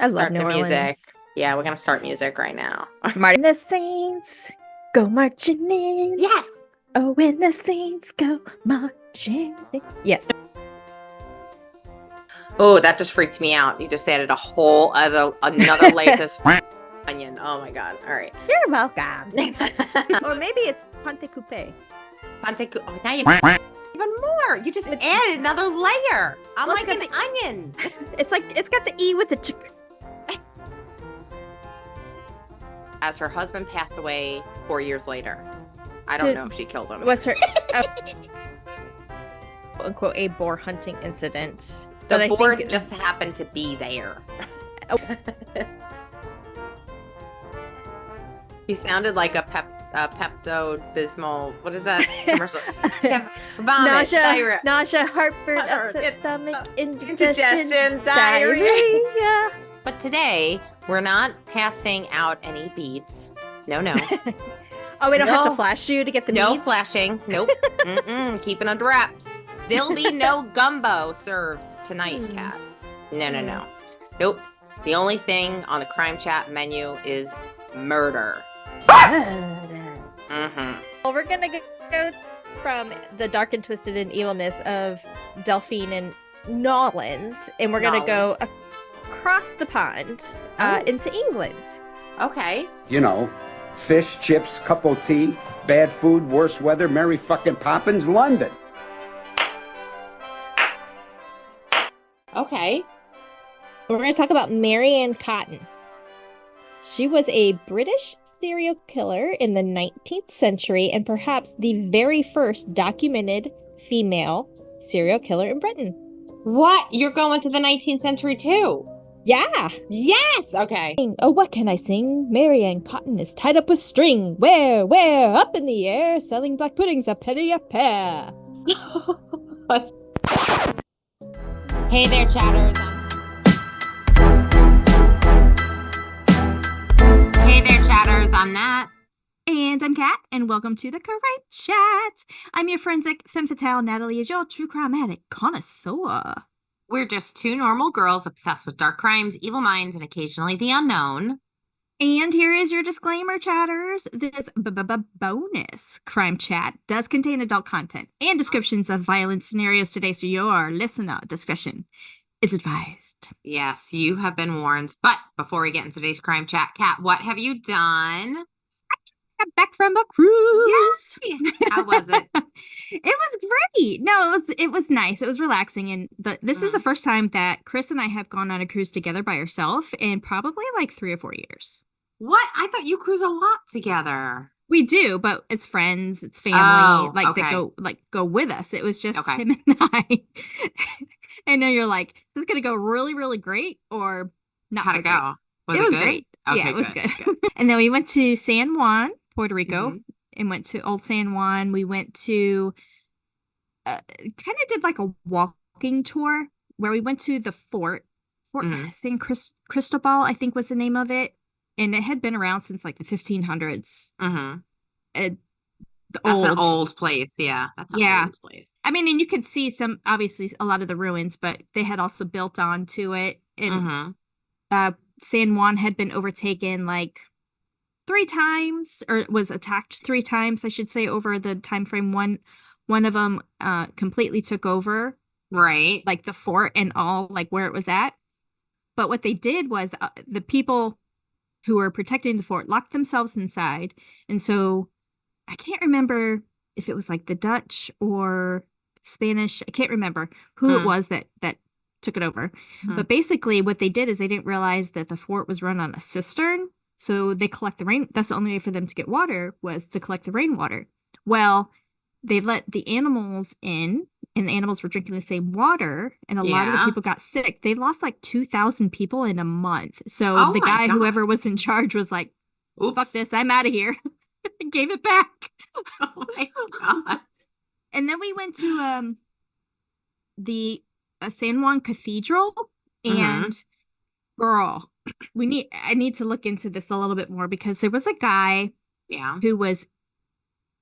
I love Start New the music. Orleans. Yeah, we're gonna start music right now. Martin the Saints go marching in. Yes. Oh, when the Saints go marching in. Yes. Oh, that just freaked me out. You just added a whole another latest onion. Oh my god. All right. You're welcome. Or maybe it's Ponte Coupe. Oh, now you even more. You just added another layer. I'm Well, like an onion. It's got the E with the chick. As her husband passed away 4 years later. I don't know if she killed him. Was her quote unquote a boar hunting incident? The boar just happened to be there. You sounded like a Pepto-Bismol. What is that commercial? Vomit, nausea, heartburn, upset stomach, indigestion, diarrhea. But today, we're not passing out any beads. No. Oh, we don't have to flash you to get the No beads? flashing. Nope. Keeping under wraps. There'll be no gumbo served tonight, Kat. No. Nope. The only thing on the CrimeChat menu is murder. Well, we're gonna go from the dark and twisted and evilness of Delphine and Nolans, and we're gonna go across the pond into England. Okay. You know, fish, chips, cup of tea, bad food, worse weather, Mary fucking Poppins, London. Okay. We're going to talk about Mary Ann Cotton. She was a British serial killer in the 19th century and perhaps the very first documented female serial killer in Britain. What? You're going to the 19th century too? Yeah. Yes. Okay. Oh, what can I sing? Mary Ann Cotton is tied up with string. Where? Up in the air, selling black puddings a penny a pair. What? Hey there, chatters. I'm Nat. And I'm Kat, and welcome to the CrimeChat. I'm your forensic femme fatale. Natalie is your true crime addict connoisseur. We're just two normal girls obsessed with dark crimes, evil minds, and occasionally the unknown. And here is your disclaimer, chatters. This bonus CrimeChat does contain adult content and descriptions of violent scenarios today, so your listener discretion is advised. Yes, you have been warned. But before we get into today's CrimeChat, Kat, what have you done? I just got back from a cruise. Yay! How was it? It was great. No, it was nice. It was relaxing, and this is the first time that Chris and I have gone on a cruise together by ourselves in probably like 3 or 4 years. What? I thought you cruise a lot together. We do, but it's friends, it's family, that go with us. It was just him and I. And then you're like, is this gonna go really, really great or not? How'd it go? It was great. Okay, yeah, it was good. And then we went to San Juan, Puerto Rico, and went to Old San Juan. We went to kind of did like a walking tour where we went to the Fort San Cristobal, I think was the name of it. And it had been around since like the 1500s. That's an old place. Yeah. That's an old place. I mean, and you could see obviously a lot of the ruins, but they had also built onto it. And San Juan had been overtaken like 3 times, or was attacked 3 times, I should say, over the time frame. One of them completely took over. Right. Like the fort and all, like where it was at. But what they did was the people who were protecting the fort locked themselves inside. And so I can't remember if it was like the Dutch or Spanish. I can't remember who it was that took it over. But basically what they did is they didn't realize that the fort was run on a cistern. So they collect the rain. That's the only way for them to get water, was to collect the rainwater. Well, they let the animals in, and the animals were drinking the same water, and a lot of the people got sick. They lost like 2,000 people in a month. So the guy, whoever was in charge, was like, "Oops, fuck this, I'm out of here." And gave it back. Oh my God. And then we went to the San Juan Cathedral, and girl, I need to look into this a little bit more, because there was a guy who was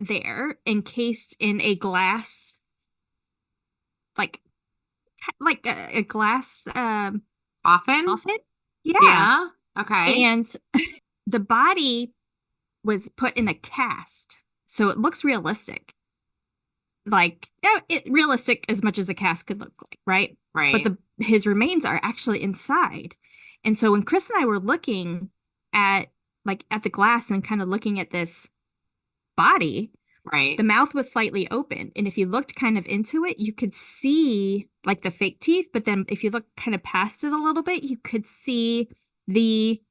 there encased in a glass, like a glass Often? Yeah. Yeah. Okay. And the body was put in a cast. So it looks realistic. Like realistic as much as a cast could look like, right? But Right. his remains are actually inside. And so when Chris and I were looking at at the glass and kind of looking at this body, Right. the mouth was slightly open. And if you looked kind of into it, you could see like the fake teeth. But then if you look kind of past it a little bit, you could see the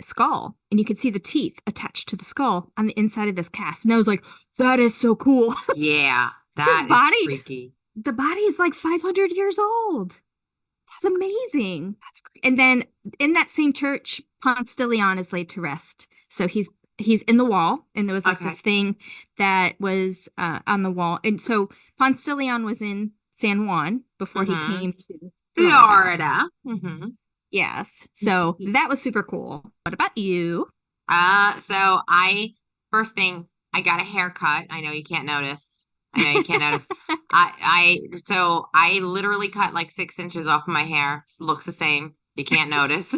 skull and you could see the teeth attached to the skull on the inside of this cast. And I was like, that is so cool. Yeah. His That is body, freaky. the body is like 500 years old. It's amazing. That's crazy. And then in that same church, Ponce de Leon is laid to rest. So he's in the wall, and there was like this thing that was on the wall. And so Ponce de Leon was in San Juan before he came to Florida. Mm-hmm. Yes. So that was super cool. What about you? So first thing, I got a haircut. I know you can't notice. I know you can't notice. So I literally cut like 6 inches off of my hair. Looks the same. You can't notice.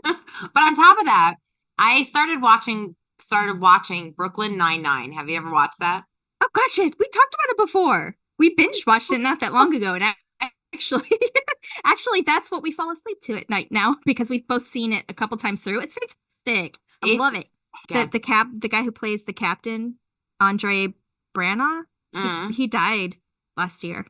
But on top of that, I started watching Brooklyn Nine-Nine. Have you ever watched that? Oh gosh, we talked about it before. We binge watched it not that long ago, and actually, actually, that's what we fall asleep to at night now because we've both seen it a couple times through. It's fantastic. I love it. The guy who plays the captain, Andre Branagh, he died last year.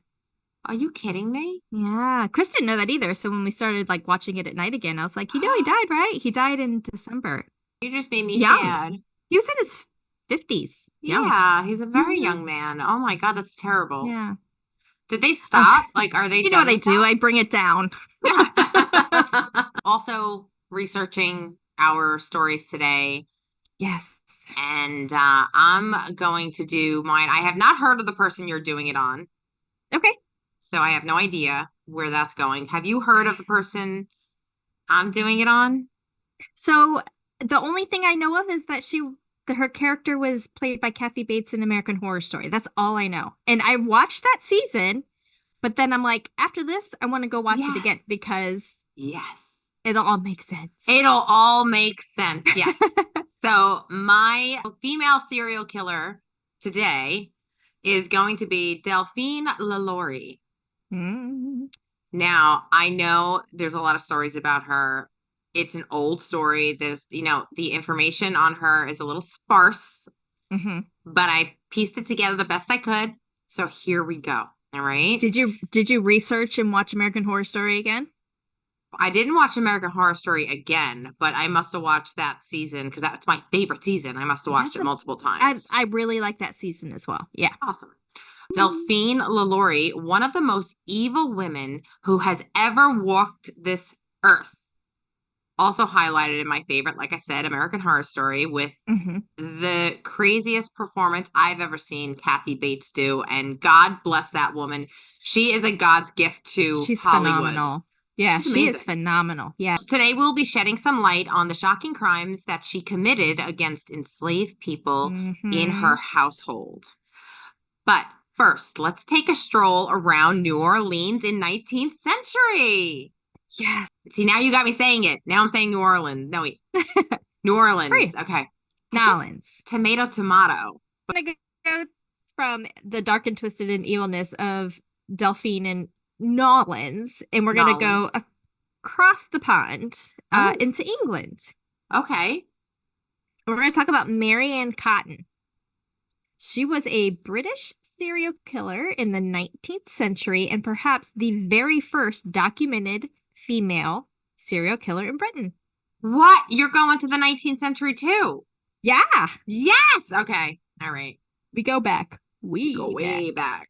Are you kidding me? Yeah, Chris didn't know that either. So when we started like watching it at night again, I was like, he died, right? He died in December. You just made me Young. sad. He was in his 50s. Young. Yeah, he's a very young man. Oh my God, that's terrible. Yeah. Did they stop? Like, are they You know what I do? I bring it down. Also, researching our stories today. Yes. And I'm going to do mine. I have not heard of the person you're doing it on. Okay. So I have no idea where that's going. Have you heard of the person I'm doing it on? So the only thing I know of is that her character was played by Kathy Bates in American Horror Story. That's all I know. And I watched that season, but then I'm like, after this, I want to go watch it again because it'll all make sense. It'll all make sense. Yes. So my female serial killer today is going to be Delphine LaLaurie. Now, I know there's a lot of stories about her. It's an old story. There's, the information on her is a little sparse, but I pieced it together the best I could. So here we go. All right. Did you research and watch American Horror Story again? I didn't watch American Horror Story again, but I must have watched that season because that's my favorite season. I must have watched it multiple times. I really like that season as well. Yeah. Awesome. Delphine LaLaurie, one of the most evil women who has ever walked this earth. Also highlighted in my favorite, like I said, American Horror Story with the craziest performance I've ever seen Kathy Bates do. And God bless that woman. She is a God's gift to She's Hollywood. Phenomenal. Yeah, she is phenomenal. Yeah. Today we'll be shedding some light on the shocking crimes that she committed against enslaved people in her household. But first, let's take a stroll around New Orleans in 19th century. Yes. See, now you got me saying it. Now I'm saying New Orleans. No, wait. New Orleans. Great. Okay. New Orleans. Tomato. I'm going to go from the dark and twisted and evilness of Delphine and Nolans, and we're going to go across the pond into England. Okay. We're going to talk about Mary Ann Cotton. She was a British serial killer in the 19th century and perhaps the very first documented female serial killer in Britain. What? You're going to the 19th century too? Yeah. Yes. Okay. All right. We go back. We go way back.